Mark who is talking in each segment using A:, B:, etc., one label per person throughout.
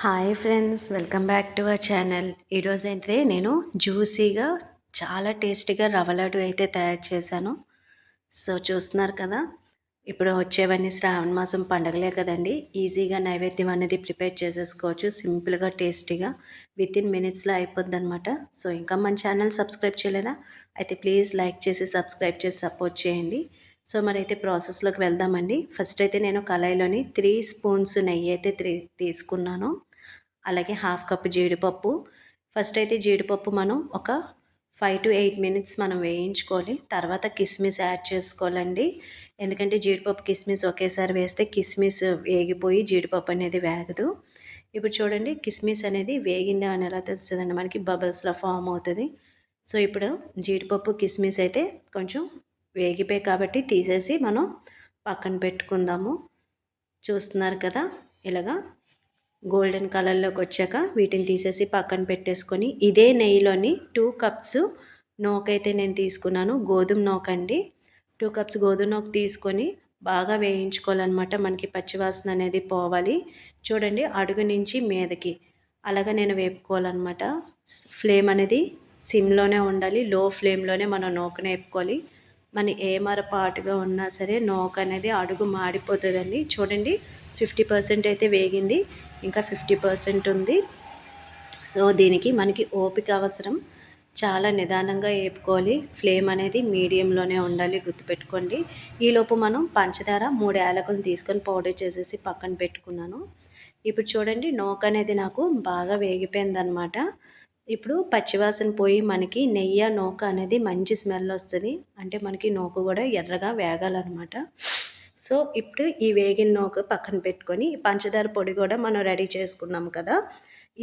A: Hi friends, welcome back to our channel. ఈరోజు అయితే నేను జ్యూసీగా చాలా టేస్టీగా రవ్వ లడ్డు అయితే తయారు చేశాను. సో చూస్తున్నారు కదా, ఇప్పుడు వచ్చేవన్నీ శ్రావణ మాసం పండగలే కదండి. ఈజీగా నైవేద్యం అనేది ప్రిపేర్ చేసేసుకోవచ్చు, సింపుల్గా టేస్టీగా వితిన్ మినిట్స్లో అయిపోద్ది అనమాట. సో ఇంకా మన ఛానల్ సబ్స్క్రైబ్ చేయలేదా అయితే ప్లీజ్ లైక్ చేసి సబ్స్క్రైబ్ చేసి సపోర్ట్ చేయండి. సో మరైతే ప్రాసెస్లోకి వెళ్దామండి. ఫస్ట్ అయితే నేను కళాయిలోని 3 స్పూన్స్ నెయ్యి అయితే తీసుకున్నాను. అలాగే హాఫ్ కప్ జీడిపప్పు. ఫస్ట్ అయితే జీడిపప్పు మనం ఒక 5 to 8 మినిట్స్ మనం వేయించుకోవాలి. తర్వాత కిస్మిస్ యాడ్ చేసుకోవాలండి. ఎందుకంటే జీడిపప్పు కిస్మిస్ ఒకేసారి వేస్తే కిస్మిస్ వేగిపోయి జీడిపప్పు అనేది వేగదు. ఇప్పుడు చూడండి, కిస్మిస్ అనేది వేగిందా అని ఎలా తెలుస్తుందండి, మనకి బబుల్స్లో ఫామ్ అవుతుంది. సో ఇప్పుడు జీడిపప్పు కిస్మిస్ అయితే కొంచెం వేగిపోయి కాబట్టి తీసేసి మనం పక్కన పెట్టుకుందాము. చూస్తున్నారు కదా, ఇలాగా గోల్డెన్ కలర్లోకి వచ్చాక వీటిని తీసేసి పక్కన పెట్టేసుకొని ఇదే నెయ్యిలోని 2 కప్స్ నూకైతే నేను తీసుకున్నాను. గోధుమ నూక అండి. 2 కప్స్ గోధుమ నూక తీసుకొని బాగా వేయించుకోవాలన్నమాట. మనకి పచ్చివాసన అనేది పోవాలి. చూడండి, అడుగు నుంచి మీదకి అలాగా నేను వేపుకోవాలన్నమాట. ఫ్లేమ్ అనేది సిమ్లోనే ఉండాలి, లో ఫ్లేమ్లోనే మనం నూకను వేపుకోవాలి. మన ఏమరపాటుగా ఉన్నా సరే నూక అనేది అడుగు మాడిపోతుందండి. చూడండి, 50% అయితే వేగింది, ఇంకా 50% ఉంది. సో దీనికి మనకి ఓపిక అవసరం. చాలా నిదానంగా వేపుకోవాలి. ఫ్లేమ్ అనేది మీడియంలోనే ఉండాలి, గుర్తుపెట్టుకోండి. ఈలోపు మనం పంచదార 3 యాలకులు తీసుకొని పౌడర్ చేసేసి పక్కన పెట్టుకున్నాను. ఇప్పుడు చూడండి, నూక అనేది నాకు బాగా వేగిపోయిందనమాట. ఇప్పుడు పచ్చివాసన పోయి మనకి నెయ్యి నూక అనేది మంచి స్మెల్ వస్తుంది. అంటే మనకి నూక కూడా ఎర్రగా వేగాలన్నమాట. సో ఇప్పుడు ఈ వేగిన నూక పక్కన పెట్టుకొని పంచదార పొడి కూడా మనం రెడీ చేసుకున్నాం కదా.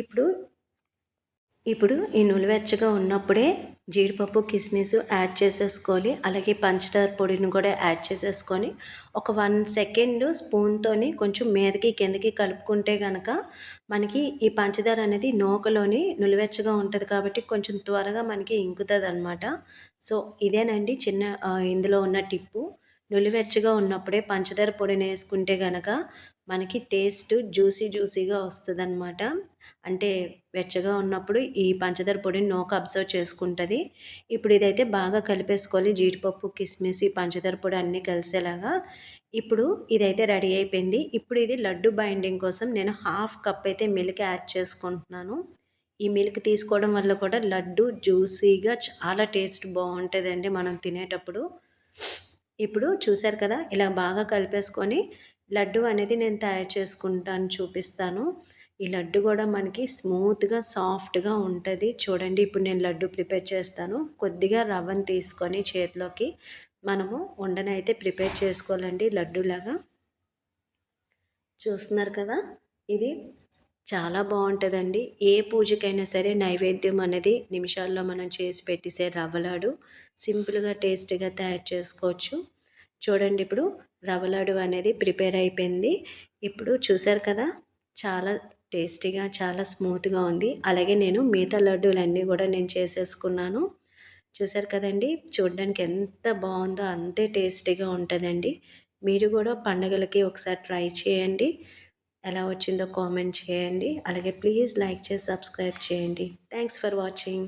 A: ఇప్పుడు ఇప్పుడు ఈ నులివెచ్చగా ఉన్నప్పుడే జీడిపప్పు కిస్మిస్ యాడ్ చేసేసుకోవాలి. అలాగే పంచదార పొడిని కూడా యాడ్ చేసేసుకొని ఒక 1 సెకండ్ స్పూన్తోని కొంచెం మీదకి కిందకి కలుపుకుంటే కనుక మనకి ఈ పంచదార అనేది నూకలోని నులివెచ్చగా ఉంటుంది కాబట్టి కొంచెం త్వరగా మనకి ఇంకుతుంది అనమాట. సో ఇదేనండి ఇందులో ఉన్న టిప్పు. నులివెచ్చగా ఉన్నప్పుడే పంచదార పొడిని వేసుకుంటే కనుక మనకి టేస్ట్ జ్యూసీగా వస్తుందన్నమాట. అంటే వెచ్చగా ఉన్నప్పుడు ఈ పంచదార పొడిని నూక అబ్జర్వ్ చేసుకుంటుంది. ఇప్పుడు ఇదైతే బాగా కలిపేసుకోవాలి, జీడిపప్పు కిస్మిస్ ఈ పంచదార పొడి అన్నీ కలిసేలాగా. ఇప్పుడు ఇదైతే రెడీ అయిపోయింది. ఇప్పుడు ఇది లడ్డు బైండింగ్ కోసం నేను హాఫ్ కప్ అయితే మిల్క్ యాడ్ చేసుకుంటున్నాను. ఈ మిల్క్ తీసుకోవడం వల్ల కూడా లడ్డు జ్యూసీగా చాలా టేస్ట్ బాగుంటుందండి మనం తినేటప్పుడు. ఇప్పుడు చూసారు కదా, ఇలా బాగా కలిపేసుకొని లడ్డు అనేది నేను తయారు చేసుకుంటాను, చూపిస్తాను. ఈ లడ్డు కూడా మనకి స్మూత్గా సాఫ్ట్గా ఉంటుంది. చూడండి, ఇప్పుడు నేను లడ్డు ప్రిపేర్ చేస్తాను. కొద్దిగా రవ్వను తీసుకొని చేతిలోకి మనము ఉండనైతే ప్రిపేర్ చేసుకోవాలండి లడ్డూలాగా. చూస్తున్నారు కదా, ఇది చాలా బాగుంటుందండి. ఏ పూజకైనా సరే నైవేద్యం అనేది నిమిషాల్లో మనం చేసి పెట్టేసే రవ్వ లడ్డు సింపుల్గా టేస్టీగా తయారు చేసుకోవచ్చు. చూడండి, ఇప్పుడు రవ్వ లడ్డు అనేది ప్రిపేర్ అయిపోయింది. ఇప్పుడు చూసారు కదా, చాలా టేస్టీగా చాలా స్మూత్గా ఉంది. అలాగే నేను మిగతా లడ్డూలన్నీ కూడా నేను చేసేసుకున్నాను. చూసారు కదండి, చూడడానికి ఎంత బాగుందో అంతే టేస్టీగా ఉంటుందండి. మీరు కూడా పండుగలకి ఒకసారి ట్రై చేయండి. ఎలా వచ్చిందో కామెంట్ చేయండి. అలాగే ప్లీజ్ లైక్ చేసి సబ్స్క్రైబ్ చేయండి. Thanks for watching.